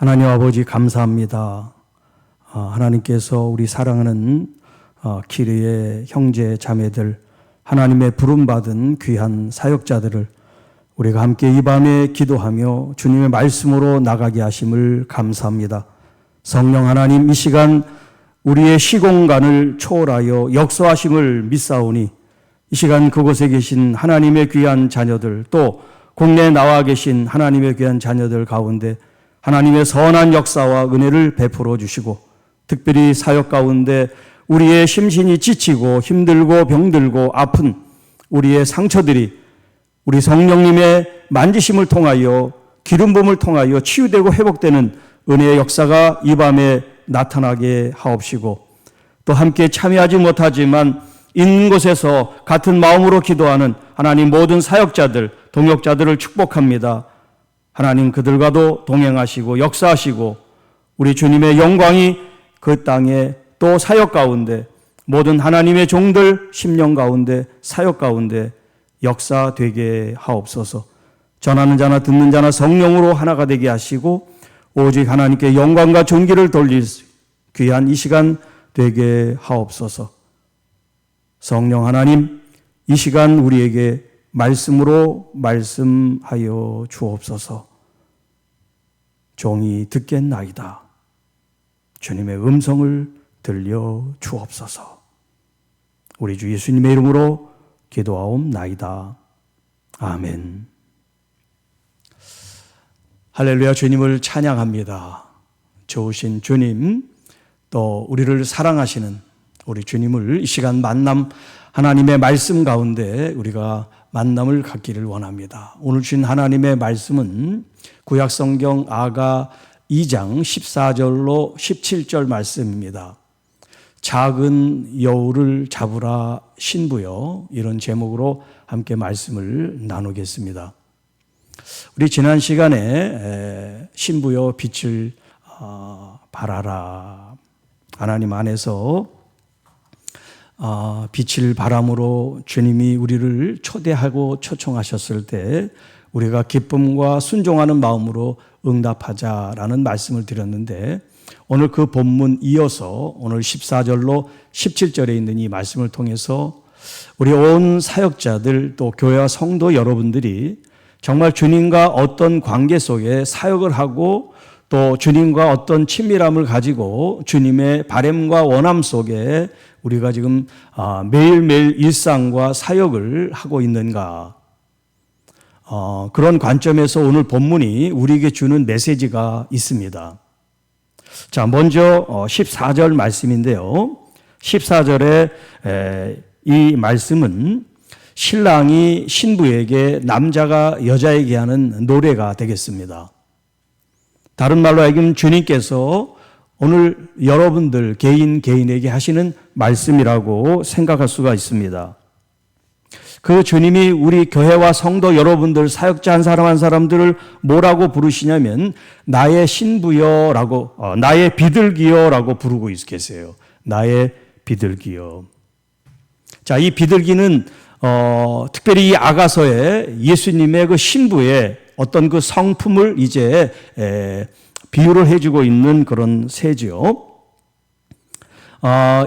하나님 아버지 감사합니다. 하나님께서 우리 사랑하는 키르의 형제 자매들, 하나님의 부름받은 귀한 사역자들을 우리가 함께 이 밤에 기도하며 주님의 말씀으로 나가게 하심을 감사합니다. 성령 하나님, 이 시간 우리의 시공간을 초월하여 역사하심을 믿사오니 이 시간 그곳에 계신 하나님의 귀한 자녀들, 또 국내에 나와 계신 하나님의 귀한 자녀들 가운데 하나님의 선한 역사와 은혜를 베풀어 주시고, 특별히 사역 가운데 우리의 심신이 지치고 힘들고 병들고 아픈 우리의 상처들이 우리 성령님의 만지심을 통하여, 기름 부음을 통하여 치유되고 회복되는 은혜의 역사가 이 밤에 나타나게 하옵시고, 또 함께 참여하지 못하지만 있는 곳에서 같은 마음으로 기도하는 하나님 모든 사역자들, 동역자들을 축복합니다. 하나님 그들과도 동행하시고 역사하시고 우리 주님의 영광이 그 땅에 또 사역 가운데, 모든 하나님의 종들 심령 가운데, 사역 가운데 역사되게 하옵소서. 전하는 자나 듣는 자나 성령으로 하나가 되게 하시고 오직 하나님께 영광과 존귀를 돌릴 귀한 이 시간 되게 하옵소서. 성령 하나님, 이 시간 우리에게 말씀으로 말씀하여 주옵소서. 종이 듣겠나이다. 주님의 음성을 들려 주옵소서. 우리 주 예수님의 이름으로 기도하옵나이다. 아멘. 할렐루야. 주님을 찬양합니다. 좋으신 주님, 또 우리를 사랑하시는 우리 주님을 이 시간 만남, 하나님의 말씀 가운데 우리가 만남을 갖기를 원합니다. 오늘 주신 하나님의 말씀은 구약성경 아가 2장 14절로 17절 말씀입니다. 작은 여우를 잡으라 신부여, 이런 제목으로 함께 말씀을 나누겠습니다. 우리 지난 시간에 신부여 빛을 발하라, 하나님 안에서 빛을 바람으로 주님이 우리를 초대하고 초청하셨을 때 우리가 기쁨과 순종하는 마음으로 응답하자라는 말씀을 드렸는데, 오늘 그 본문 이어서 오늘 14절로 17절에 있는 이 말씀을 통해서 우리 온 사역자들, 또 교회와 성도 여러분들이 정말 주님과 어떤 관계 속에 사역을 하고 또 주님과 어떤 친밀함을 가지고 주님의 바램과 원함 속에 우리가 지금 매일매일 일상과 사역을 하고 있는가, 그런 관점에서 오늘 본문이 우리에게 주는 메시지가 있습니다. 자, 먼저 14절 말씀인데요. 14절에 이 말씀은 신랑이 신부에게, 남자가 여자에게 하는 노래가 되겠습니다. 다른 말로 하여금 주님께서 오늘 여러분들 개인에게 하시는 말씀이라고 생각할 수가 있습니다. 그 주님이 우리 교회와 성도 여러분들, 사역자 한 사람 한 사람들을 뭐라고 부르시냐면 나의 신부여라고, 나의 비둘기여라고 부르고 계세요. 나의 비둘기여. 자, 이 비둘기는 특별히 이 아가서에 예수님의 그 신부의 어떤 그 성품을 이제 비유를 해주고 있는 그런 새지요.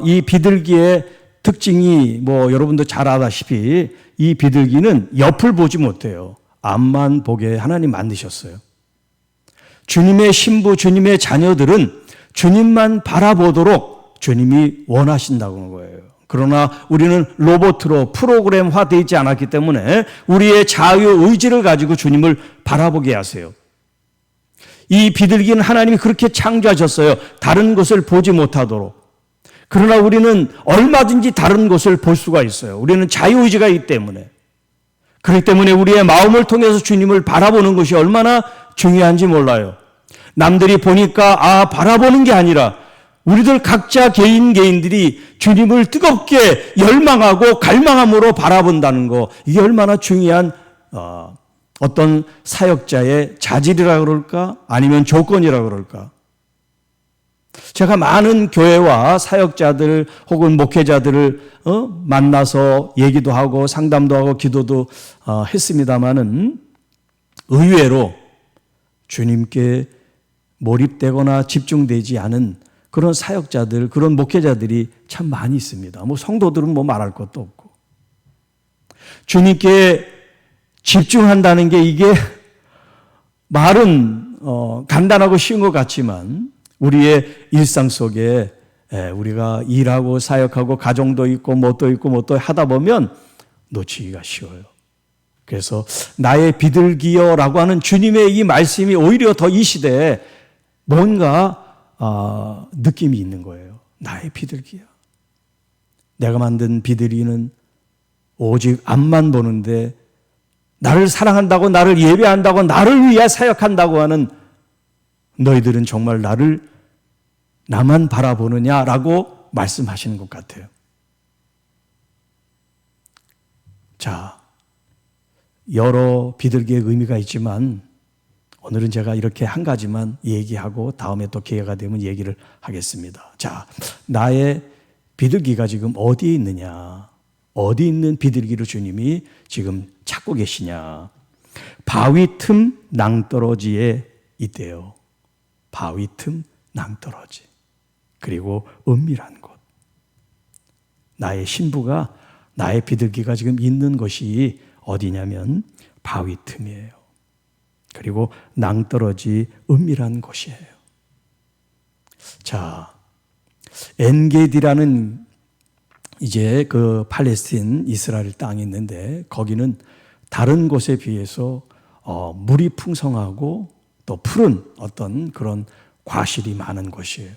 이 비둘기의 특징이 여러분도 잘 아다시피 이 비둘기는 옆을 보지 못해요. 앞만 보게 하나님 만드셨어요. 주님의 신부, 주님의 자녀들은 주님만 바라보도록 주님이 원하신다고 하는 거예요. 그러나 우리는 로봇으로 프로그램화 되어 있지 않았기 때문에 우리의 자유의지를 가지고 주님을 바라보게 하세요. 이 비둘기는 하나님이 그렇게 창조하셨어요. 다른 것을 보지 못하도록. 그러나 우리는 얼마든지 다른 것을 볼 수가 있어요. 우리는 자유의지가 있기 때문에. 그렇기 때문에 우리의 마음을 통해서 주님을 바라보는 것이 얼마나 중요한지 몰라요. 남들이 보니까 바라보는 게 아니라 우리들 각자 개인들이 주님을 뜨겁게 열망하고 갈망함으로 바라본다는 거, 이게 얼마나 중요한 어떤 사역자의 자질이라 그럴까, 아니면 조건이라 그럴까. 제가 많은 교회와 사역자들 혹은 목회자들을 만나서 얘기도 하고 상담도 하고 기도도 했습니다마는 의외로 주님께 몰입되거나 집중되지 않은 그런 사역자들, 그런 목회자들이 참 많이 있습니다. 성도들은 말할 것도 없고. 주님께 집중한다는 게 이게 말은 간단하고 쉬운 것 같지만 우리의 일상 속에 우리가 일하고 사역하고 가정도 있고 뭣도 있고 뭣도 하다 보면 놓치기가 쉬워요. 그래서 나의 비둘기여라고 하는 주님의 이 말씀이 오히려 더 이 시대에 뭔가 느낌이 있는 거예요. 나의 비둘기야. 내가 만든 비둘기는 오직 앞만 보는데 나를 사랑한다고, 나를 예배한다고, 나를 위해 사역한다고 하는 너희들은 정말 나만 바라보느냐라고 말씀하시는 것 같아요. 자, 여러 비둘기의 의미가 있지만 오늘은 제가 이렇게 한 가지만 얘기하고 다음에 또 기회가 되면 얘기를 하겠습니다. 자, 나의 비둘기가 지금 어디에 있느냐? 어디 있는 비둘기를 주님이 지금 찾고 계시냐? 바위 틈 낭떠러지에 있대요. 바위 틈 낭떠러지. 그리고 은밀한 곳. 나의 신부가, 나의 비둘기가 지금 있는 곳이 어디냐면 바위 틈이에요. 그리고 낭떠러지 은밀한 곳이에요. 자, 엔게디라는 이제 그 팔레스틴 이스라엘 땅이 있는데 거기는 다른 곳에 비해서 물이 풍성하고 또 푸른 어떤 그런 과실이 많은 곳이에요.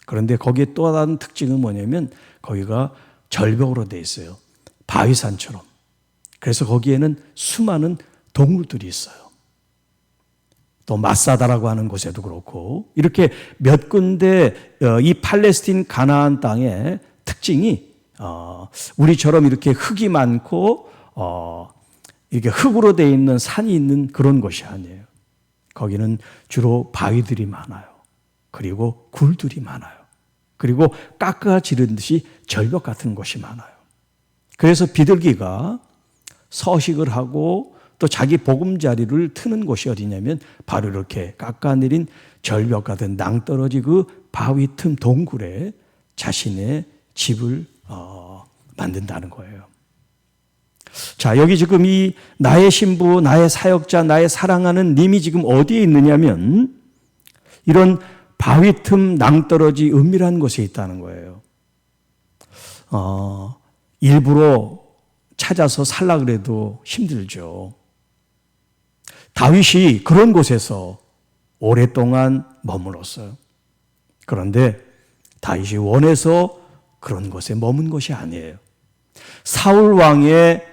그런데 거기에 또 다른 특징은 뭐냐면 거기가 절벽으로 돼 있어요. 바위산처럼. 그래서 거기에는 수많은 동물들이 있어요. 또 마사다라고 하는 곳에도 그렇고 이렇게 몇 군데 이 팔레스틴 가나안 땅의 특징이 우리처럼 이렇게 흙이 많고 이렇게 흙으로 되어 있는 산이 있는 그런 곳이 아니에요. 거기는 주로 바위들이 많아요. 그리고 굴들이 많아요. 그리고 깎아지른 듯이 절벽 같은 곳이 많아요. 그래서 비둘기가 서식을 하고 또 자기 보금자리를 트는 곳이 어디냐면 바로 이렇게 깎아내린 절벽 같은 낭떠러지 그 바위 틈 동굴에 자신의 집을 만든다는 거예요. 자, 여기 지금 이 나의 신부, 나의 사역자, 나의 사랑하는 님이 지금 어디에 있느냐면 이런 바위 틈 낭떠러지 은밀한 곳에 있다는 거예요. 일부러 찾아서 살라 그래도 힘들죠. 다윗이 그런 곳에서 오랫동안 머물렀어요. 그런데 다윗이 원해서 그런 곳에 머문 것이 아니에요. 사울 왕의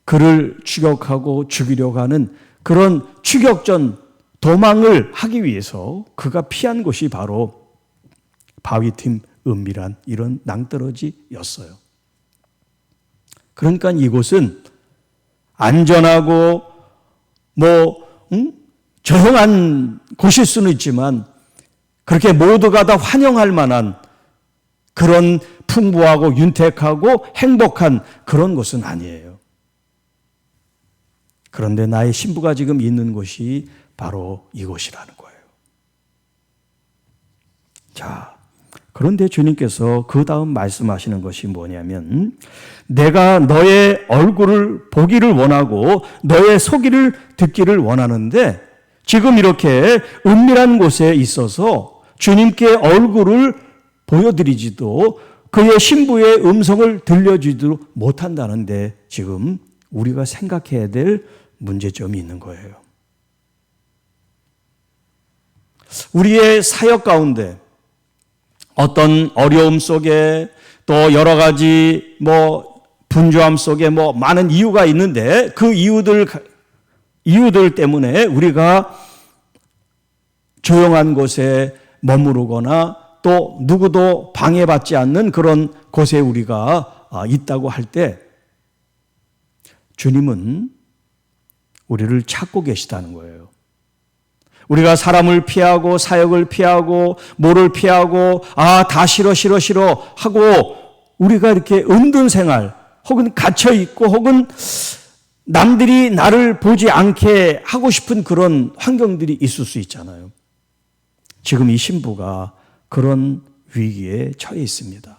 그를 추격하고 죽이려고 하는 그런 추격전 도망을 하기 위해서 그가 피한 곳이 바로 바위틈 은밀한 이런 낭떠러지였어요. 그러니까 이곳은 안전하고 조용한 곳일 수는 있지만 그렇게 모두가 다 환영할 만한 그런 풍부하고 윤택하고 행복한 그런 곳은 아니에요. 그런데 나의 신부가 지금 있는 곳이 바로 이곳이라는 거예요. 자, 그런데 주님께서 그 다음 말씀하시는 것이 뭐냐면 내가 너의 얼굴을 보기를 원하고 너의 소리를 듣기를 원하는데 지금 이렇게 은밀한 곳에 있어서 주님께 얼굴을 보여드리지도 그의 신부의 음성을 들려주지도 못한다는데 지금 우리가 생각해야 될 문제점이 있는 거예요. 우리의 사역 가운데 어떤 어려움 속에 또 여러 가지 분주함 속에 많은 이유가 있는데 그 이유들 때문에 우리가 조용한 곳에 머무르거나 또 누구도 방해받지 않는 그런 곳에 우리가 있다고 할 때 주님은 우리를 찾고 계시다는 거예요. 우리가 사람을 피하고 사역을 피하고 뭐를 피하고 다 싫어 하고 우리가 이렇게 은둔 생활 혹은 갇혀 있고 혹은 남들이 나를 보지 않게 하고 싶은 그런 환경들이 있을 수 있잖아요. 지금 이 신부가 그런 위기에 처해 있습니다.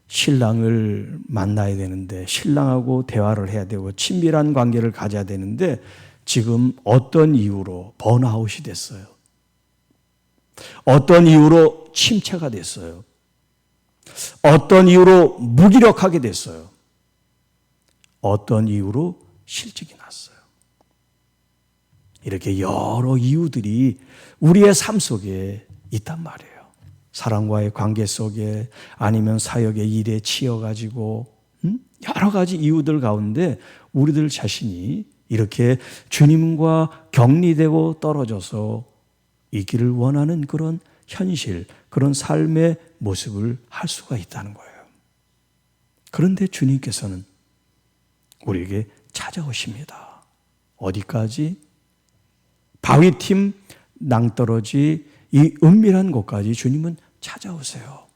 신랑을 만나야 되는데, 신랑하고 대화를 해야 되고 친밀한 관계를 가져야 되는데 지금 어떤 이유로 번아웃이 됐어요. 어떤 이유로 침체가 됐어요. 어떤 이유로 무기력하게 됐어요. 어떤 이유로 실직이 났어요. 이렇게 여러 이유들이 우리의 삶 속에 있단 말이에요. 사람과의 관계 속에, 아니면 사역의 일에 치여가지고 여러 가지 이유들 가운데 우리들 자신이 이렇게 주님과 격리되고 떨어져서 있기를 원하는 그런 현실, 그런 삶의 모습을 할 수가 있다는 거예요. 그런데 주님께서는 우리에게 찾아오십니다. 어디까지? 바위팀 낭떠러지 이 은밀한 곳까지 주님은 찾아오세요.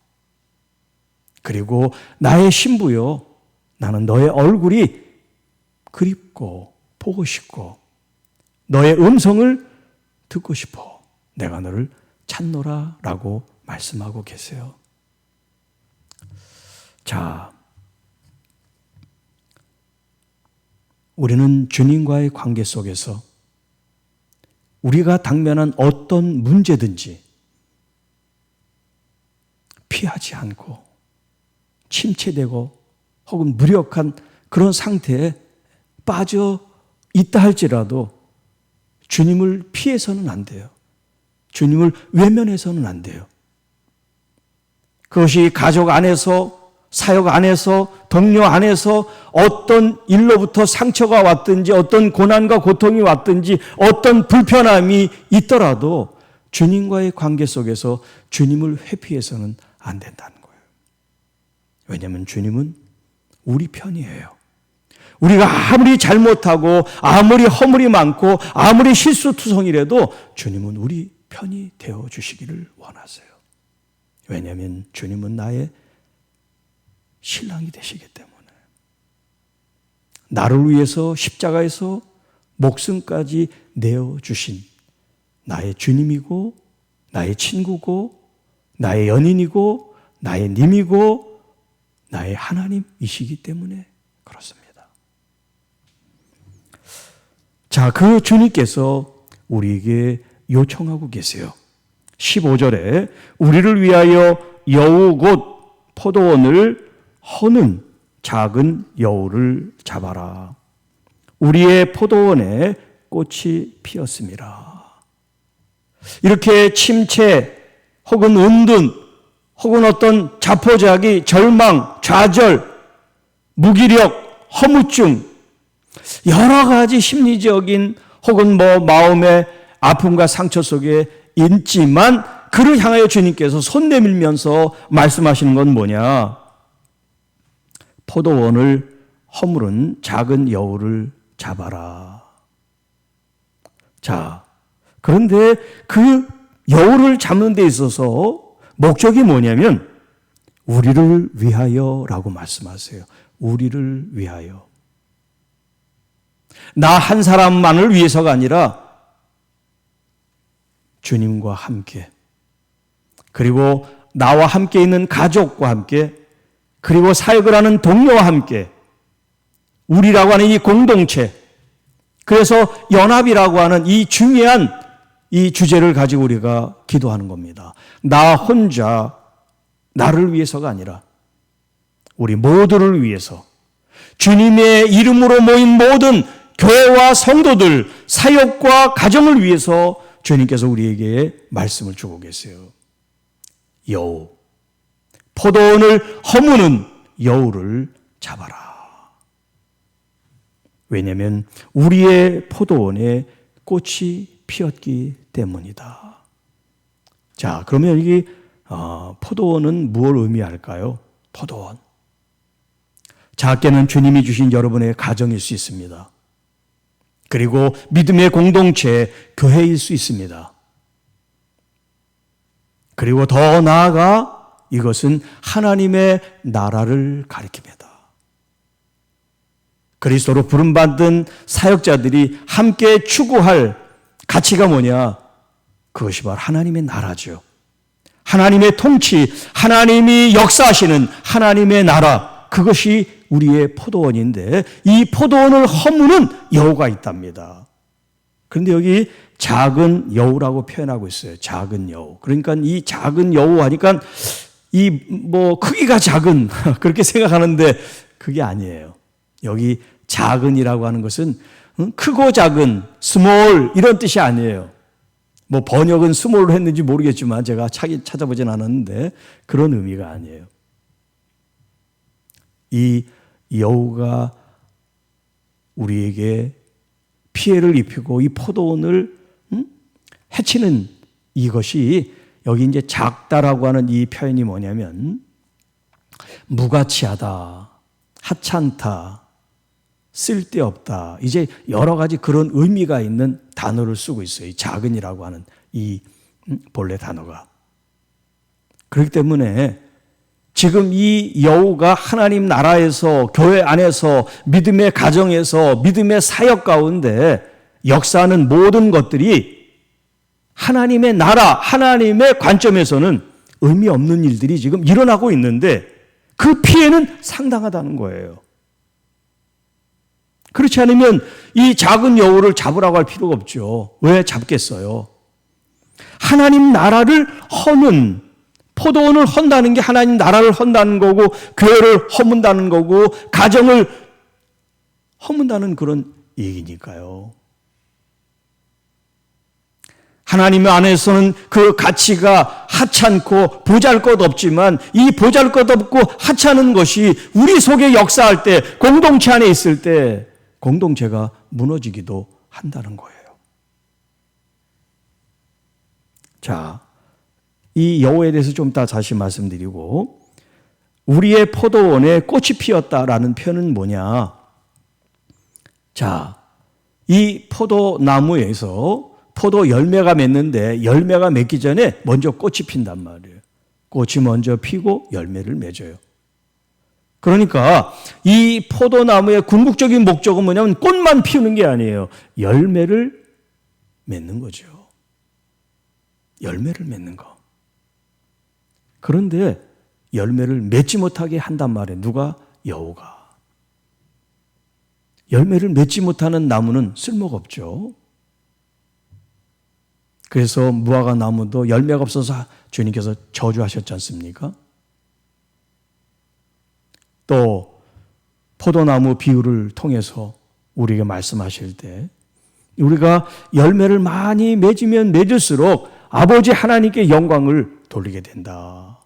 그리고 나의 신부요, 나는 너의 얼굴이 그립고 보고 싶고 너의 음성을 듣고 싶어. 내가 너를 찾노라 라고 말씀하고 계세요. 자, 우리는 주님과의 관계 속에서 우리가 당면한 어떤 문제든지 피하지 않고 침체되고 혹은 무력한 그런 상태에 빠져 있다 할지라도 주님을 피해서는 안 돼요. 주님을 외면해서는 안 돼요. 그것이 가족 안에서, 사역 안에서, 동료 안에서 어떤 일로부터 상처가 왔든지 어떤 고난과 고통이 왔든지 어떤 불편함이 있더라도 주님과의 관계 속에서 주님을 회피해서는 안 된다는 거예요. 왜냐하면 주님은 우리 편이에요. 우리가 아무리 잘못하고 아무리 허물이 많고 아무리 실수투성이라도 주님은 우리 편이 되어주시기를 원하세요. 왜냐하면 주님은 나의 신랑이 되시기 때문에. 나를 위해서 십자가에서 목숨까지 내어주신 나의 주님이고 나의 친구고 나의 연인이고 나의 님이고 나의 하나님이시기 때문에 그렇습니다. 자, 그 주님께서 우리에게 요청하고 계세요. 15절에 우리를 위하여 여우 곧 포도원을 허는 작은 여우를 잡아라. 우리의 포도원에 꽃이 피었습니다. 이렇게 침체 혹은 은둔 혹은 어떤 자포자기, 절망, 좌절, 무기력, 허무증, 여러 가지 심리적인 혹은 마음의 아픔과 상처 속에 있지만 그를 향하여 주님께서 손 내밀면서 말씀하시는 건 뭐냐? 포도원을 허물은 작은 여우를 잡아라. 자, 그런데 그 여우를 잡는 데 있어서 목적이 뭐냐면 우리를 위하여라고 말씀하세요. 우리를 위하여. 나 한 사람만을 위해서가 아니라 주님과 함께, 그리고 나와 함께 있는 가족과 함께, 그리고 사역을 하는 동료와 함께, 우리라고 하는 이 공동체, 그래서 연합이라고 하는 이 중요한 이 주제를 가지고 우리가 기도하는 겁니다. 나 혼자 나를 위해서가 아니라 우리 모두를 위해서, 주님의 이름으로 모인 모든 교회와 성도들, 사역과 가정을 위해서 주님께서 우리에게 말씀을 주고 계세요. 여우, 포도원을 허무는 여우를 잡아라. 왜냐하면 우리의 포도원에 꽃이 피었기 때문이다. 자, 그러면 이 포도원은 무엇을 의미할까요? 포도원. 작게는 주님이 주신 여러분의 가정일 수 있습니다. 그리고 믿음의 공동체, 교회일 수 있습니다. 그리고 더 나아가 이것은 하나님의 나라를 가리킵니다. 그리스도로 부름받은 사역자들이 함께 추구할 가치가 뭐냐? 그것이 바로 하나님의 나라죠. 하나님의 통치, 하나님이 역사하시는 하나님의 나라, 그것이 우리의 포도원인데 이 포도원을 허무는 여우가 있답니다. 그런데 여기 작은 여우라고 표현하고 있어요. 작은 여우. 그러니까 이 작은 여우 하니까 크기가 작은 그렇게 생각하는데 그게 아니에요. 여기 작은이라고 하는 것은 크고 작은, 스몰 이런 뜻이 아니에요. 번역은 스몰로 했는지 모르겠지만 제가 찾아보진 않았는데 그런 의미가 아니에요. 이 여우가 우리에게 피해를 입히고 이 포도원을 해치는 이것이 여기 이제 작다라고 하는 이 표현이 뭐냐면 무가치하다, 하찮다, 쓸데없다. 이제 여러 가지 그런 의미가 있는 단어를 쓰고 있어요. 이 작은이라고 하는 이 본래 단어가. 그렇기 때문에 지금 이 여우가 하나님 나라에서, 교회 안에서, 믿음의 가정에서, 믿음의 사역 가운데 역사하는 모든 것들이 하나님의 나라, 하나님의 관점에서는 의미 없는 일들이 지금 일어나고 있는데 그 피해는 상당하다는 거예요. 그렇지 않으면 이 작은 여우를 잡으라고 할 필요가 없죠. 왜 잡겠어요? 하나님 나라를 허는, 포도원을 헌다는 게 하나님 나라를 헌다는 거고 교회를 허문다는 거고 가정을 허문다는 그런 얘기니까요. 하나님 안에서는 그 가치가 하찮고 보잘것없지만 이 보잘것없고 하찮은 것이 우리 속에 역사할 때, 공동체 안에 있을 때 공동체가 무너지기도 한다는 거예요. 자, 이 여우에 대해서 좀 이따 다시 말씀드리고, 우리의 포도원에 꽃이 피었다라는 표현은 뭐냐? 자, 이 포도나무에서 포도 열매가 맺는데 열매가 맺기 전에 먼저 꽃이 핀단 말이에요. 꽃이 먼저 피고 열매를 맺어요. 그러니까 이 포도나무의 궁극적인 목적은 뭐냐면 꽃만 피우는 게 아니에요. 열매를 맺는 거죠. 열매를 맺는 거. 그런데 열매를 맺지 못하게 한단 말이에요. 누가? 여우가. 열매를 맺지 못하는 나무는 쓸모가 없죠. 그래서 무화과 나무도 열매가 없어서 주님께서 저주하셨지 않습니까? 또 포도나무 비유를 통해서 우리에게 말씀하실 때 우리가 열매를 많이 맺으면 맺을수록 아버지 하나님께 영광을 돌리게 된다.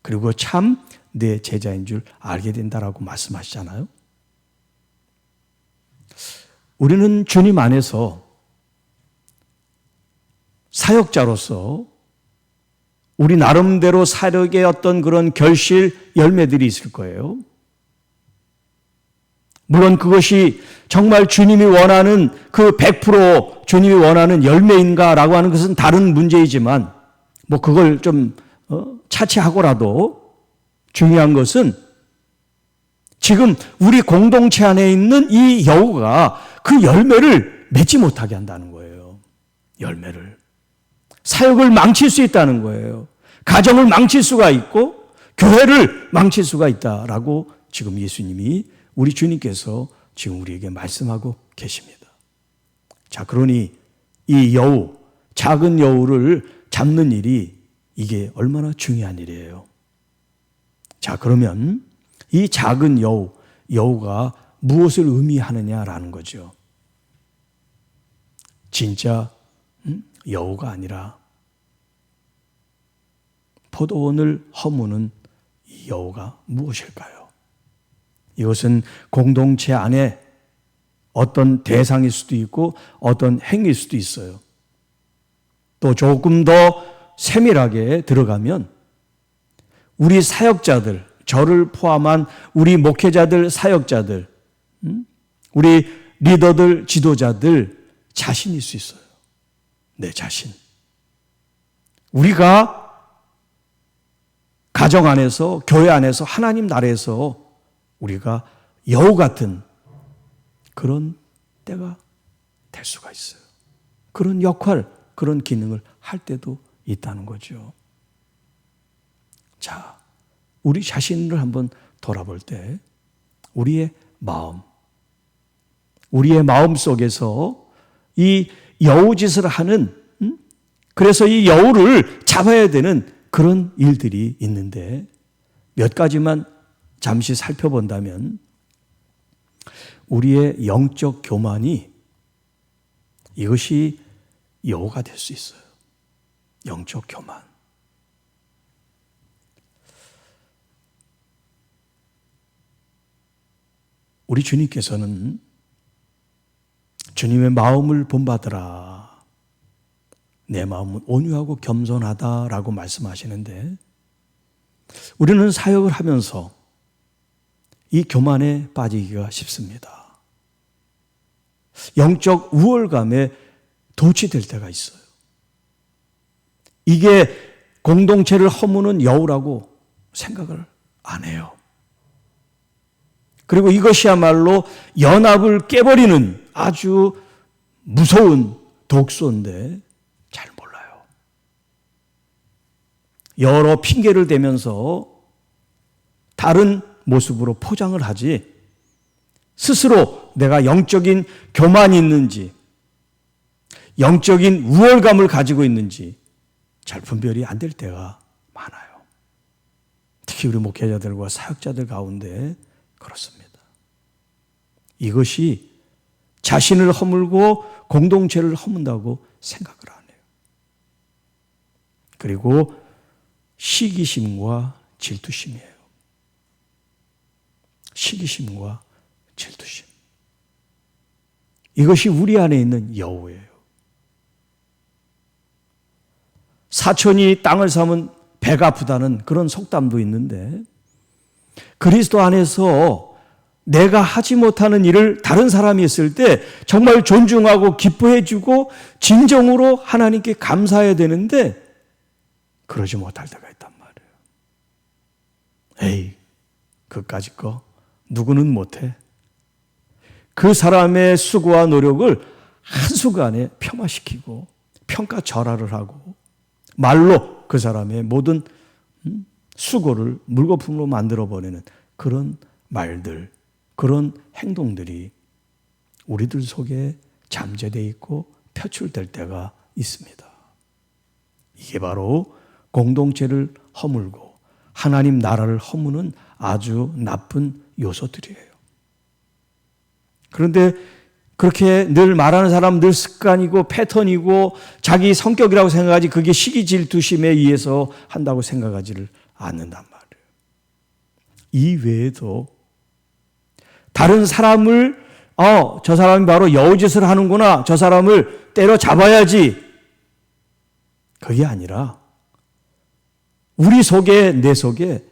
그리고 참 내 제자인 줄 알게 된다라고 말씀하시잖아요. 우리는 주님 안에서 사역자로서 우리 나름대로 사역의 어떤 그런 결실 열매들이 있을 거예요. 물론 그것이 정말 주님이 원하는 그 100% 주님이 원하는 열매인가라고 하는 것은 다른 문제이지만 그걸 좀 차치하고라도 중요한 것은 지금 우리 공동체 안에 있는 이 여우가 그 열매를 맺지 못하게 한다는 거예요. 열매를. 사역을 망칠 수 있다는 거예요. 가정을 망칠 수가 있고 교회를 망칠 수가 있다라고 지금 예수님이, 우리 주님께서 지금 우리에게 말씀하고 계십니다. 자, 그러니 이 여우, 작은 여우를 잡는 일이 이게 얼마나 중요한 일이에요. 자, 그러면 이 작은 여우가 무엇을 의미하느냐라는 거죠. 진짜 여우가 아니라 포도원을 허무는 이 여우가 무엇일까요? 이것은 공동체 안에 어떤 대상일 수도 있고 어떤 행위일 수도 있어요. 또 조금 더 세밀하게 들어가면 우리 사역자들, 저를 포함한 우리 목회자들, 사역자들, 우리 리더들, 지도자들 자신일 수 있어요. 내 자신. 우리가 가정 안에서, 교회 안에서, 하나님 나라에서 우리가 여우 같은 그런 때가 될 수가 있어요. 그런 역할, 그런 기능을 할 때도 있다는 거죠. 자, 우리 자신을 한번 돌아볼 때 우리의 마음 속에서 이 여우짓을 하는, 그래서 이 여우를 잡아야 되는 그런 일들이 있는데 몇 가지만 잠시 살펴본다면 우리의 영적 교만이 이것이 여우가 될 수 있어요. 영적 교만. 우리 주님께서는 주님의 마음을 본받으라. 내 마음은 온유하고 겸손하다라고 말씀하시는데 우리는 사역을 하면서 이 교만에 빠지기가 쉽습니다. 영적 우월감에 도취될 때가 있어요. 이게 공동체를 허무는 여우라고 생각을 안 해요. 그리고 이것이야말로 연합을 깨버리는 아주 무서운 독소인데 잘 몰라요. 여러 핑계를 대면서 다른 모습으로 포장을 하지 스스로 내가 영적인 교만이 있는지 영적인 우월감을 가지고 있는지 잘 분별이 안 될 때가 많아요. 특히 우리 목회자들과 사역자들 가운데 그렇습니다. 이것이 자신을 허물고 공동체를 허문다고 생각을 안 해요. 그리고 시기심과 질투심이에요. 시기심과 질투심. 이것이 우리 안에 있는 여우예요. 사촌이 땅을 사면 배가 아프다는 그런 속담도 있는데 그리스도 안에서 내가 하지 못하는 일을 다른 사람이 했을 때 정말 존중하고 기뻐해주고 진정으로 하나님께 감사해야 되는데 그러지 못할 때가 있단 말이에요. 에이, 그까짓 거 누구는 못해. 그 사람의 수고와 노력을 한순간에 폄하시키고 평가절하를 하고 말로 그 사람의 모든 수고를 물거품으로 만들어버리는 그런 말들, 그런 행동들이 우리들 속에 잠재되어 있고 표출될 때가 있습니다. 이게 바로 공동체를 허물고 하나님 나라를 허무는 아주 나쁜 요소들이에요. 그런데 그렇게 늘 말하는 사람 늘 습관이고 패턴이고 자기 성격이라고 생각하지 그게 시기 질투심에 의해서 한다고 생각하지를 않는단 말이에요. 이 외에도 다른 사람을 저 사람이 바로 여우짓을 하는구나. 저 사람을 때려잡아야지. 그게 아니라 우리 속에 내 속에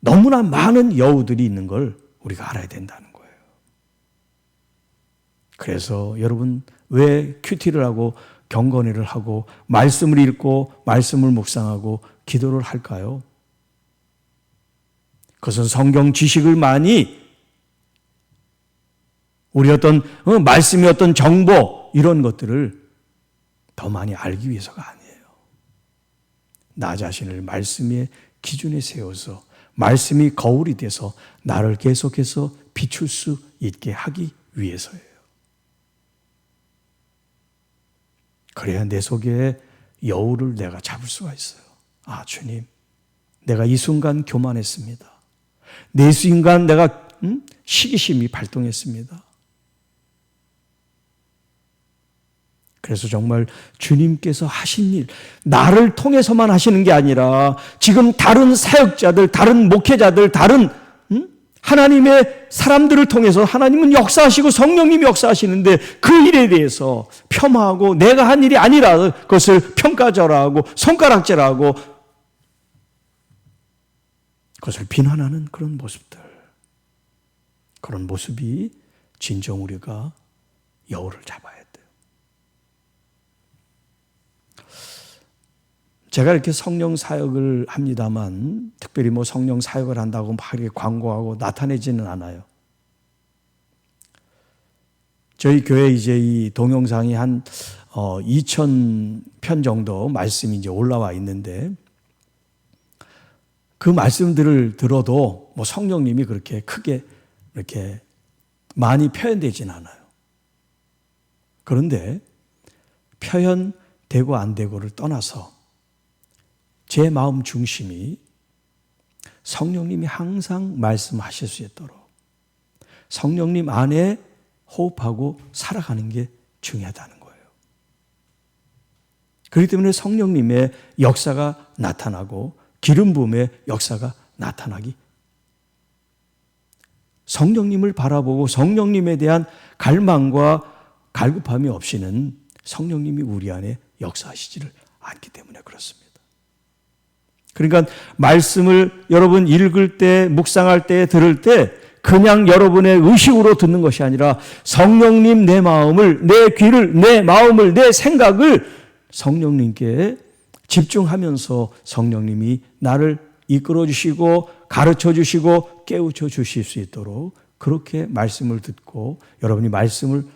너무나 많은 여우들이 있는 걸 우리가 알아야 된다는 거예요. 그래서 여러분 왜 큐티를 하고 경건회를 하고 말씀을 읽고 말씀을 묵상하고 기도를 할까요? 그것은 성경 지식을 많이 우리 어떤 말씀의 어떤 정보 이런 것들을 더 많이 알기 위해서가 아니에요. 나 자신을 말씀의 기준에 세워서 말씀이 거울이 돼서 나를 계속해서 비출 수 있게 하기 위해서예요. 그래야 내 속에 여우를 내가 잡을 수가 있어요. 아, 주님, 내가 이 순간 교만했습니다. 내 순간 내가 시기심이 발동했습니다. 그래서 정말 주님께서 하신 일, 나를 통해서만 하시는 게 아니라 지금 다른 사역자들, 다른 목회자들, 다른 하나님의 사람들을 통해서 하나님은 역사하시고 성령님이 역사하시는데 그 일에 대해서 폄하하고 내가 한 일이 아니라 그것을 평가절하하고 손가락질하고 그것을 비난하는 그런 모습들. 그런 모습이 진정 우리가 여우를 잡아야 돼요. 제가 이렇게 성령 사역을 합니다만 특별히 뭐 성령 사역을 한다고 막 이렇게 광고하고 나타내지는 않아요. 저희 교회 이제 이 동영상이 한 2,000편 정도 말씀이 이제 올라와 있는데 그 말씀들을 들어도 뭐 성령님이 그렇게 크게 이렇게 많이 표현되진 않아요. 그런데 표현되고 안 되고를 떠나서 제 마음 중심이 성령님이 항상 말씀하실 수 있도록 성령님 안에 호흡하고 살아가는 게 중요하다는 거예요. 그렇기 때문에 성령님의 역사가 나타나고 기름 부음의 역사가 나타나기, 성령님을 바라보고 성령님에 대한 갈망과 갈급함이 없이는 성령님이 우리 안에 역사하시지를 않기 때문에 그렇습니다. 그러니까 말씀을 여러분 읽을 때, 묵상할 때, 들을 때 그냥 여러분의 의식으로 듣는 것이 아니라 성령님 내 마음을, 내 귀를, 내 마음을, 내 생각을 성령님께 집중하면서 성령님이 나를 이끌어 주시고 가르쳐 주시고 깨우쳐 주실 수 있도록 그렇게 말씀을 듣고 여러분이 말씀을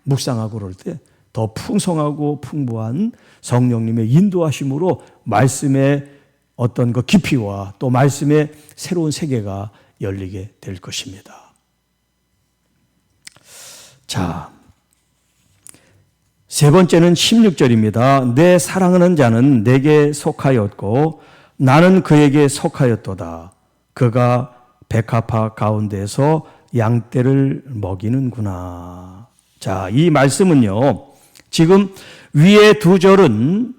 묵상하고 그럴 때 더 풍성하고 풍부한 성령님의 인도하심으로 말씀의 어떤 그 깊이와 또 말씀의 새로운 세계가 열리게 될 것입니다. 자, 세 번째는 16절입니다. 내 사랑하는 자는 내게 속하였고 나는 그에게 속하였도다. 그가 백합화 가운데서 양떼를 먹이는구나. 자, 이 말씀은요, 지금 위에 두 절은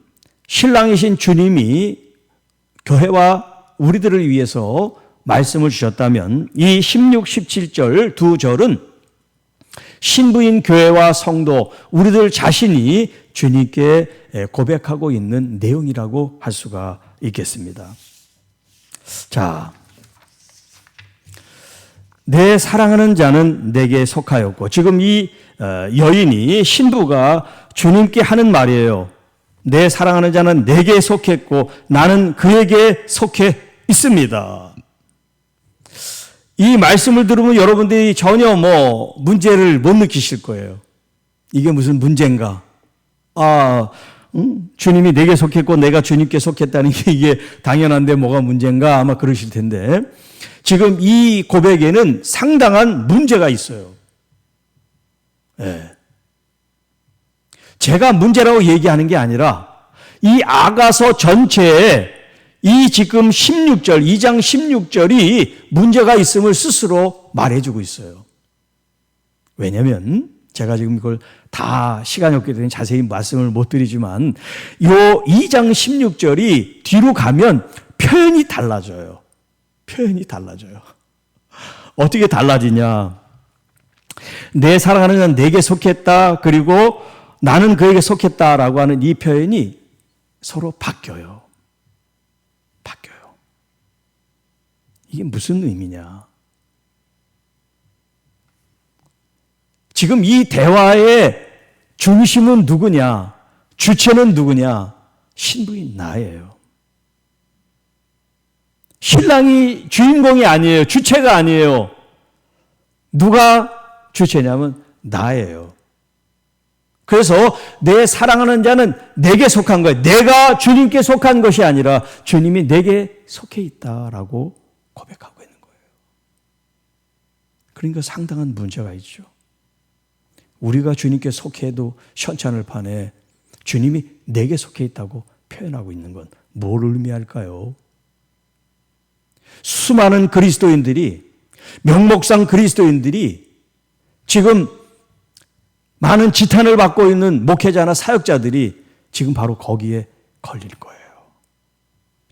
신랑이신 주님이 교회와 우리들을 위해서 말씀을 주셨다면 이 16, 17절 두 절은 신부인 교회와 성도, 우리들 자신이 주님께 고백하고 있는 내용이라고 할 수가 있겠습니다. 자, 내 사랑하는 자는 내게 속하였고, 지금 이 여인이, 신부가 주님께 하는 말이에요. 내 사랑하는 자는 내게 속했고 나는 그에게 속해 있습니다. 이 말씀을 들으면 여러분들이 전혀 문제를 못 느끼실 거예요. 이게 무슨 문제인가? 주님이 내게 속했고 내가 주님께 속했다는 게 이게 당연한데 뭐가 문제인가? 아마 그러실 텐데 지금 이 고백에는 상당한 문제가 있어요. 네. 제가 문제라고 얘기하는 게 아니라 이 아가서 전체에 이 지금 16절, 2장 16절이 문제가 있음을 스스로 말해주고 있어요. 왜냐하면 제가 지금 이걸 다 시간이 없기 때문에 자세히 말씀을 못 드리지만 이 2장 16절이 뒤로 가면 표현이 달라져요. 표현이 달라져요. 어떻게 달라지냐? 내 사랑하는 자는 내게 속했다. 그리고 나는 그에게 속했다라고 하는 이 표현이 서로 바뀌어요. 바뀌어요. 이게 무슨 의미냐? 지금 이 대화의 중심은 누구냐? 주체는 누구냐? 신부인 나예요. 신랑이 주인공이 아니에요. 주체가 아니에요. 누가 주체냐면 나예요. 그래서 내 사랑하는 자는 내게 속한 거예요. 내가 주님께 속한 것이 아니라 주님이 내게 속해 있다라고 고백하고 있는 거예요. 그러니까 상당한 문제가 있죠. 우리가 주님께 속해도 현찮을 판에 주님이 내게 속해 있다고 표현하고 있는 건 뭘 의미할까요? 수많은 그리스도인들이, 명목상 그리스도인들이 지금 많은 지탄을 받고 있는 목회자나 사역자들이 지금 바로 거기에 걸릴 거예요.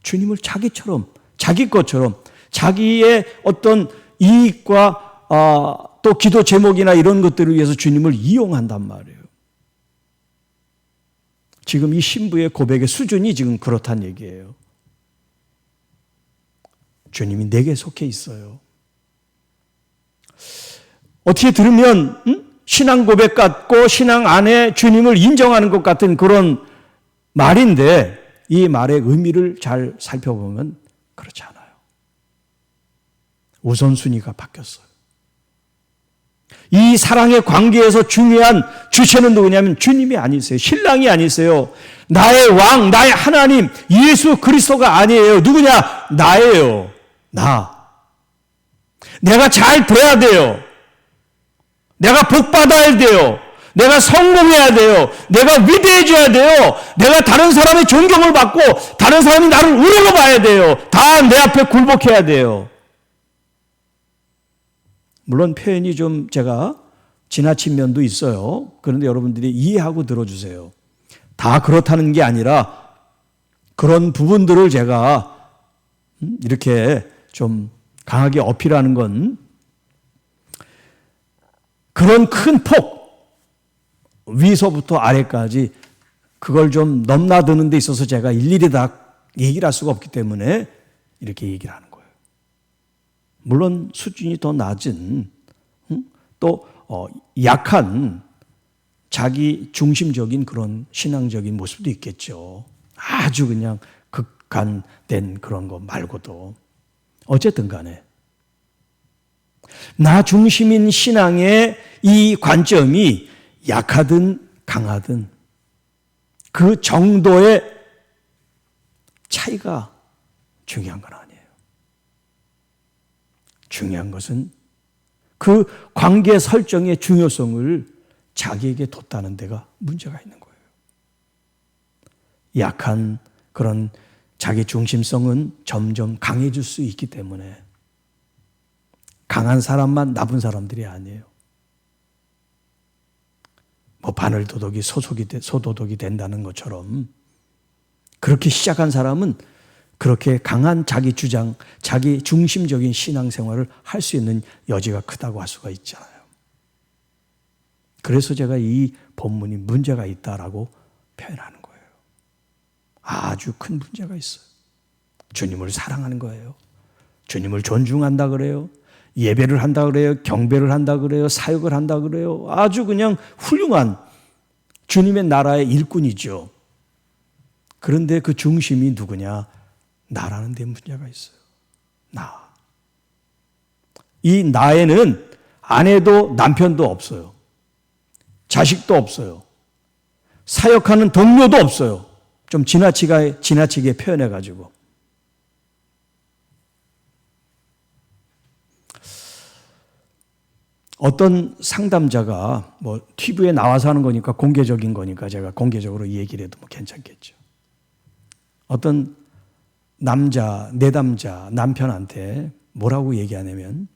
주님을 자기처럼, 자기 것처럼, 자기의 어떤 이익과 또 기도 제목이나 이런 것들을 위해서 주님을 이용한단 말이에요. 지금 이 신부의 고백의 수준이 지금 그렇단 얘기예요. 주님이 내게 속해 있어요. 어떻게 들으면 신앙 고백 같고 신앙 안에 주님을 인정하는 것 같은 그런 말인데 이 말의 의미를 잘 살펴보면 그렇지 않아요. 우선순위가 바뀌었어요. 이 사랑의 관계에서 중요한 주체는 누구냐면 주님이 아니세요. 신랑이 아니세요. 나의 왕, 나의 하나님, 예수 그리스도가 아니에요. 누구냐? 나예요. 나. 내가 잘 돼야 돼요. 내가 복 받아야 돼요. 내가 성공해야 돼요. 내가 위대해져야 돼요. 내가 다른 사람의 존경을 받고 다른 사람이 나를 우러러 봐야 돼요. 다 내 앞에 굴복해야 돼요. 물론 표현이 좀 제가 지나친 면도 있어요. 그런데 여러분들이 이해하고 들어주세요. 다 그렇다는 게 아니라 그런 부분들을 제가 이렇게 좀 강하게 어필하는 건 그런 큰 폭, 위서부터 아래까지 그걸 좀 넘나드는 데 있어서 제가 일일이 다 얘기를 할 수가 없기 때문에 이렇게 얘기를 하는 거예요. 물론 수준이 더 낮은 또 약한 자기 중심적인 그런 신앙적인 모습도 있겠죠. 아주 그냥 극한된 그런 거 말고도 어쨌든 간에 나 중심인 신앙의 이 관점이 약하든 강하든 그 정도의 차이가 중요한 건 아니에요. 중요한 것은 그 관계 설정의 중요성을 자기에게 뒀다는 데가 문제가 있는 거예요. 약한 그런 자기 중심성은 점점 강해질 수 있기 때문에 강한 사람만 나쁜 사람들이 아니에요. 뭐 바늘도둑이 소도둑이 된다는 것처럼 그렇게 시작한 사람은 그렇게 강한 자기 주장, 자기 중심적인 신앙생활을 할 수 있는 여지가 크다고 할 수가 있잖아요. 그래서 제가 이 본문이 문제가 있다라고 표현하는 거예요. 아주 큰 문제가 있어요. 주님을 사랑하는 거예요. 주님을 존중한다 그래요. 예배를 한다 그래요. 경배를 한다 그래요. 사역을 한다 그래요. 아주 그냥 훌륭한 주님의 나라의 일꾼이죠. 그런데 그 중심이 누구냐? 나라는 데 문제가 있어요. 나. 이 나에는 아내도 남편도 없어요. 자식도 없어요. 사역하는 동료도 없어요. 좀 지나치게 표현해가지고. 어떤 상담자가 뭐 TV에 나와서 하는 거니까 공개적인 거니까 제가 공개적으로 얘기를 해도 뭐 괜찮겠죠. 어떤 내담자 남편한테 뭐라고 얘기하냐면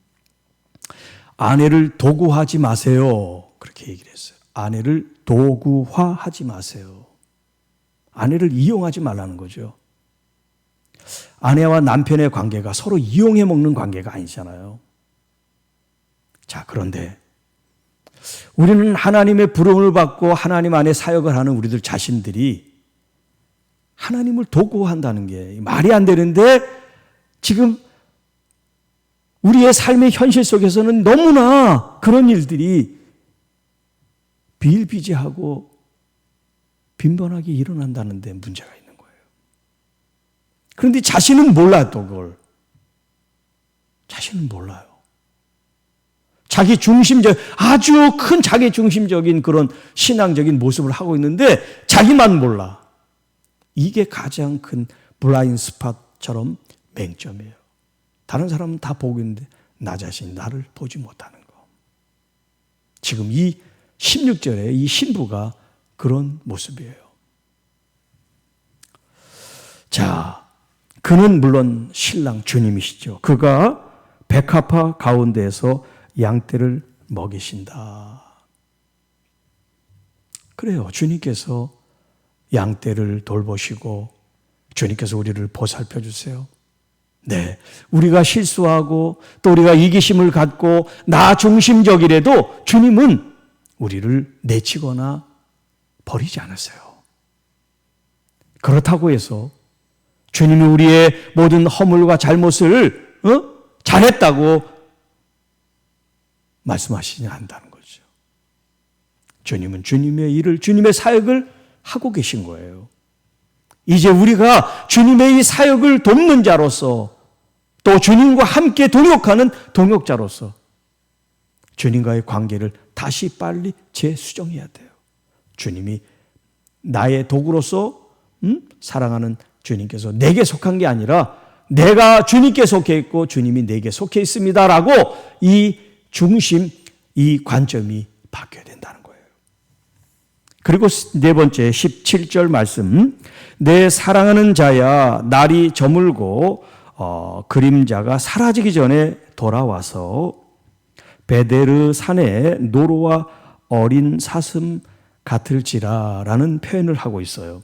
아내를 도구화하지 마세요. 그렇게 얘기를 했어요. 아내를 도구화하지 마세요. 아내를 이용하지 말라는 거죠. 아내와 남편의 관계가 서로 이용해 먹는 관계가 아니잖아요. 자, 그런데 우리는 하나님의 부름을 받고 하나님 안에 사역을 하는 우리들 자신들이 하나님을 도구화한다는 게 말이 안 되는데 지금 우리의 삶의 현실 속에서는 너무나 그런 일들이 비일비재하고 빈번하게 일어난다는 데 문제가 있는 거예요. 그런데 자신은 몰라요, 또 그걸. 자신은 몰라요. 자기 중심적, 아주 큰 자기 중심적인 그런 신앙적인 모습을 하고 있는데 자기만 몰라. 이게 가장 큰 블라인드 스팟처럼 맹점이에요. 다른 사람은 다 보고 있는데 나 자신 나를 보지 못하는 거. 지금 이 16절에 이 신부가 그런 모습이에요. 자, 그는 물론 신랑 주님이시죠. 그가 백합화 가운데에서 양떼를 먹이신다. 그래요. 주님께서 양떼를 돌보시고 주님께서 우리를 보살펴 주세요. 네, 우리가 실수하고 또 우리가 이기심을 갖고 나 중심적이라도 주님은 우리를 내치거나 버리지 않으세요. 그렇다고 해서 주님이 우리의 모든 허물과 잘못을 잘했다고 말씀하시지 않는다는 거죠. 주님은 주님의 일을, 주님의 사역을 하고 계신 거예요. 이제 우리가 주님의 이 사역을 돕는 자로서 또 주님과 함께 동역하는 동역자로서 주님과의 관계를 다시 빨리 재수정해야 돼요. 주님이 나의 도구로서 사랑하는 주님께서 내게 속한 게 아니라 내가 주님께 속해 있고 주님이 내게 속해 있습니다라고 이 중심, 이 관점이 바뀌어야 된다는 거예요. 그리고 네 번째 17절 말씀, 내 사랑하는 자야 날이 저물고 그림자가 사라지기 전에 돌아와서 베데르 산에 노루와 어린 사슴 같을지라 라는 표현을 하고 있어요.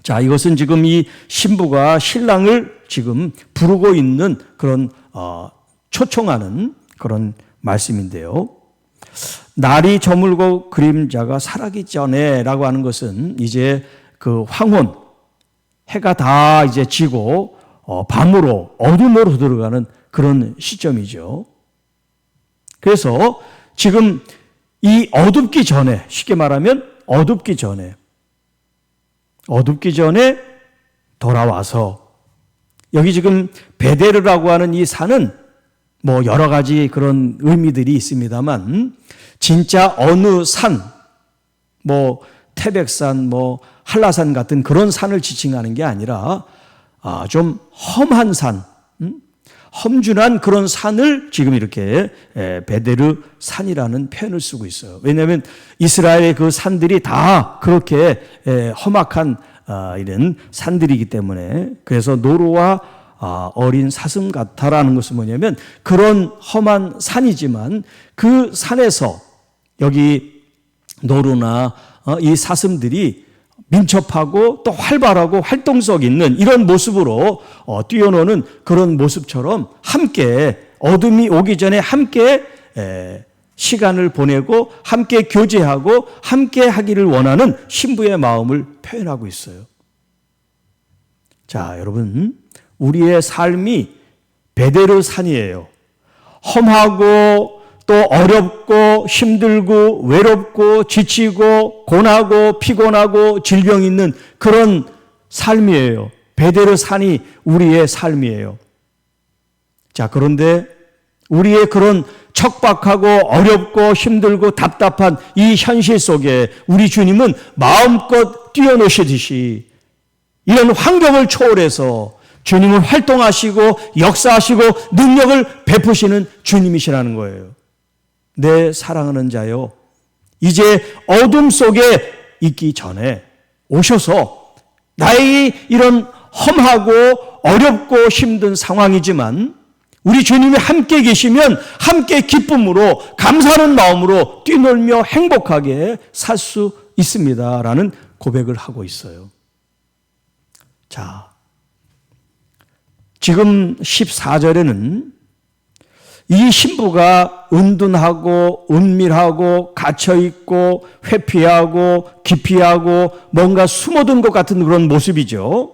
자, 이것은 지금 이 신부가 신랑을 지금 부르고 있는 그런 초청하는 그런 말씀인데요. 날이 저물고 그림자가 사라지기 전에 라고 하는 것은 이제 그 황혼, 해가 다 이제 지고 밤으로 어둠으로 들어가는 그런 시점이죠. 그래서 지금 이 어둡기 전에, 쉽게 말하면 어둡기 전에 돌아와서, 여기 지금 베데르라고 하는 이 산은 뭐 여러 가지 그런 의미들이 있습니다만 진짜 어느 산, 뭐 태백산, 뭐 한라산 같은 그런 산을 지칭하는 게 아니라 좀 험한 산, 험준한 그런 산을 지금 이렇게 베데르 산이라는 표현을 쓰고 있어요. 왜냐하면 이스라엘의 그 산들이 다 그렇게 험악한 이런 산들이기 때문에. 그래서 노루와 어린 사슴 같아라는 것은 뭐냐면 그런 험한 산이지만 그 산에서 여기 노루나 이 사슴들이 민첩하고 또 활발하고 활동성 있는 이런 모습으로 뛰어노는 그런 모습처럼 함께 어둠이 오기 전에 함께 시간을 보내고 함께 교제하고 함께 하기를 원하는 신부의 마음을 표현하고 있어요. 자, 여러분, 우리의 삶이 베데르 산이에요. 험하고 또 어렵고 힘들고 외롭고 지치고 고나고 피곤하고 질병 있는 그런 삶이에요. 베데르 산이 우리의 삶이에요. 자, 그런데 우리의 그런 척박하고 어렵고 힘들고 답답한 이 현실 속에 우리 주님은 마음껏 뛰어노시듯이 이런 환경을 초월해서 주님을 활동하시고 역사하시고 능력을 베푸시는 주님이시라는 거예요. 내 사랑하는 자요, 이제 어둠 속에 있기 전에 오셔서 나의 이런 험하고 어렵고 힘든 상황이지만 우리 주님이 함께 계시면 함께 기쁨으로 감사하는 마음으로 뛰놀며 행복하게 살 수 있습니다라는 고백을 하고 있어요. 자, 지금 14절에는 이 신부가 은둔하고 은밀하고 갇혀있고 회피하고 기피하고 뭔가 숨어든 것 같은 그런 모습이죠.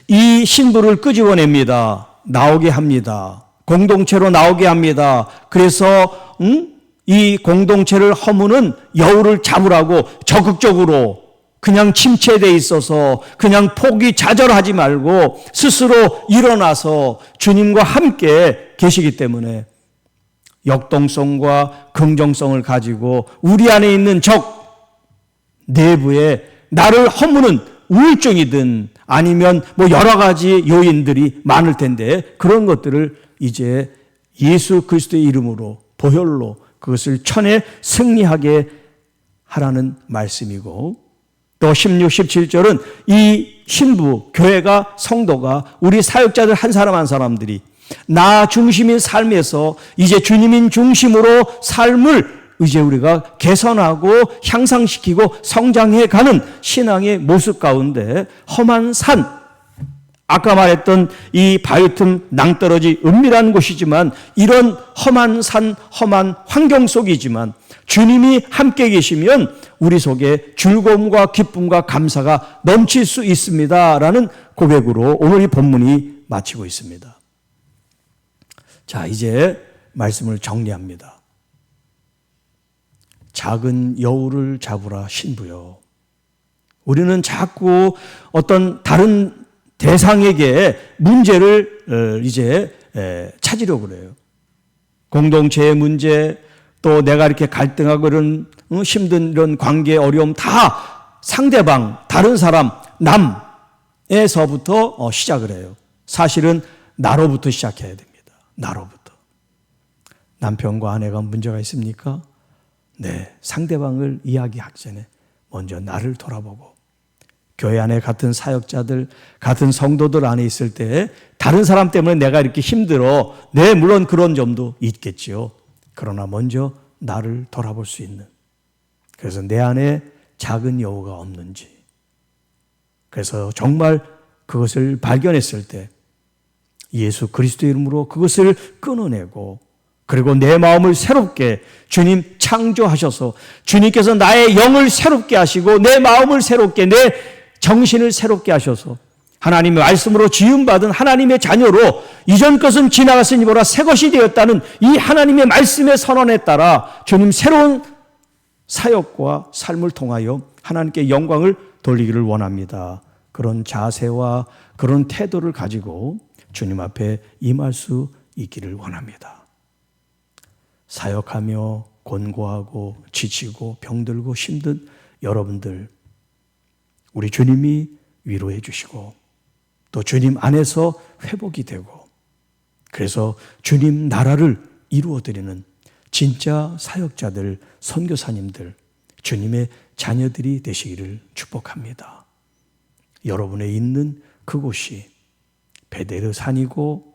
이 신부를 끄집어냅니다. 나오게 합니다. 공동체로 나오게 합니다. 그래서 이 공동체를 허무는 여우를 잡으라고 적극적으로 그냥 침체되어 있어서 그냥 포기 좌절하지 말고 스스로 일어나서 주님과 함께 계시기 때문에 역동성과 긍정성을 가지고 우리 안에 있는 적 내부에 나를 허무는 우울증이든 아니면 뭐 여러 가지 요인들이 많을 텐데 그런 것들을 이제 예수 그리스도의 이름으로 보혈로 그것을 천에 승리하게 하라는 말씀이고, 또 16, 17절은 이 신부, 교회가, 성도가, 우리 사역자들 한 사람 한 사람들이 나 중심인 삶에서 이제 주님인 중심으로 삶을 이제 우리가 개선하고 향상시키고 성장해가는 신앙의 모습 가운데 험한 산, 아까 말했던 이 바위틈 낭떠러지 은밀한 곳이지만 이런 험한 산, 험한 환경 속이지만 주님이 함께 계시면 우리 속에 즐거움과 기쁨과 감사가 넘칠 수 있습니다라는 고백으로 오늘 이 본문이 마치고 있습니다. 자, 이제 말씀을 정리합니다. 작은 여우를 잡으라 신부요. 우리는 자꾸 어떤 다른 대상에게 문제를 이제 찾으려고 그래요. 공동체의 문제, 또 내가 이렇게 갈등하고 이런 힘든 이런 관계의 어려움 다 상대방, 다른 사람, 남에서부터 시작을 해요. 사실은 나로부터 시작해야 됩니다. 나로부터. 남편과 아내가 문제가 있습니까? 네, 상대방을 이야기하기 전에 먼저 나를 돌아보고, 교회 안에 같은 사역자들, 같은 성도들 안에 있을 때 다른 사람 때문에 내가 이렇게 힘들어. 네, 물론 그런 점도 있겠지요. 그러나 먼저 나를 돌아볼 수 있는, 그래서 내 안에 작은 여호가 없는지, 그래서 정말 그것을 발견했을 때 예수 그리스도의 이름으로 그것을 끊어내고, 그리고 내 마음을 새롭게 주님 창조하셔서 주님께서 나의 영을 새롭게 하시고 내 마음을 새롭게, 내 정신을 새롭게 하셔서 하나님의 말씀으로 지음받은 하나님의 자녀로 이전 것은 지나갔으니 보라 새 것이 되었다는 이 하나님의 말씀의 선언에 따라 주님 새로운 사역과 삶을 통하여 하나님께 영광을 돌리기를 원합니다. 그런 자세와 그런 태도를 가지고 주님 앞에 임할 수 있기를 원합니다. 사역하며 곤고하고 지치고 병들고 힘든 여러분들, 우리 주님이 위로해 주시고 또 주님 안에서 회복이 되고, 그래서 주님 나라를 이루어드리는 진짜 사역자들, 선교사님들, 주님의 자녀들이 되시기를 축복합니다. 여러분의 있는 그곳이 베데르 산이고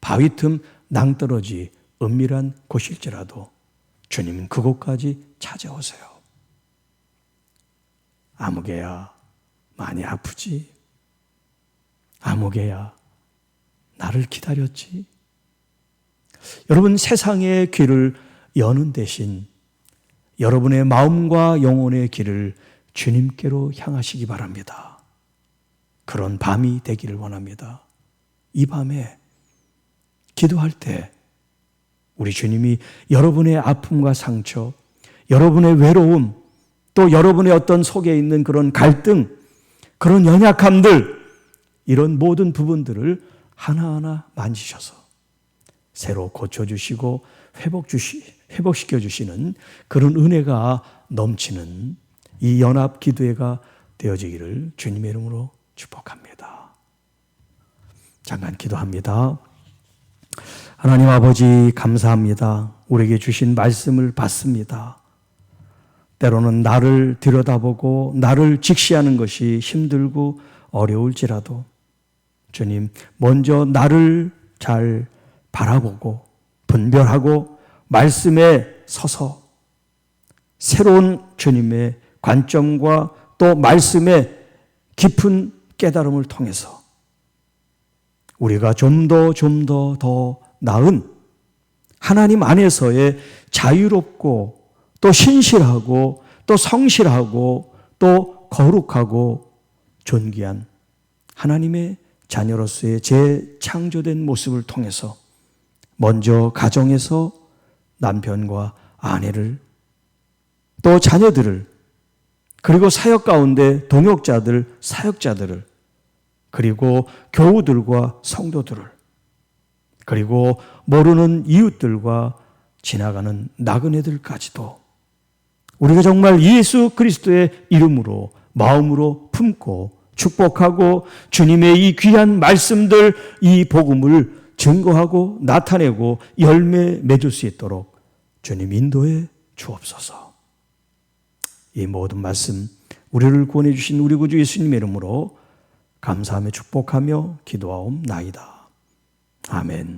바위 틈 낭떠러지 은밀한 곳일지라도 주님은 그곳까지 찾아오세요. 아무개야 많이 아프지? 아무개야 나를 기다렸지? 여러분, 세상의 길을 여는 대신 여러분의 마음과 영혼의 길을 주님께로 향하시기 바랍니다. 그런 밤이 되기를 원합니다. 이 밤에 기도할 때 우리 주님이 여러분의 아픔과 상처, 여러분의 외로움, 또 여러분의 어떤 속에 있는 그런 갈등, 그런 연약함들, 이런 모든 부분들을 하나하나 만지셔서 새로 고쳐주시고 회복시켜 주시는 그런 은혜가 넘치는 이 연합 기도회가 되어지기를 주님의 이름으로 축복합니다. 잠깐 기도합니다. 하나님 아버지, 감사합니다. 우리에게 주신 말씀을 받습니다. 때로는 나를 들여다보고 나를 직시하는 것이 힘들고 어려울지라도 주님, 먼저 나를 잘 바라보고 분별하고 말씀에 서서 새로운 주님의 관점과 또 말씀의 깊은 깨달음을 통해서 우리가 좀 더 나은 하나님 안에서의 자유롭고 또 신실하고 또 성실하고 또 거룩하고 존귀한 하나님의 자녀로서의 재창조된 모습을 통해서 먼저 가정에서 남편과 아내를, 또 자녀들을, 그리고 사역 가운데 동역자들, 사역자들을, 그리고 교우들과 성도들을, 그리고 모르는 이웃들과 지나가는 나그네들까지도 우리가 정말 예수 그리스도의 이름으로 마음으로 품고 축복하고 주님의 이 귀한 말씀들, 이 복음을 증거하고 나타내고 열매 맺을 수 있도록 주님 인도해 주옵소서. 이 모든 말씀 우리를 구원해 주신 우리 구주 예수님의 이름으로 감사하며 축복하며 기도하옵나이다. 아멘.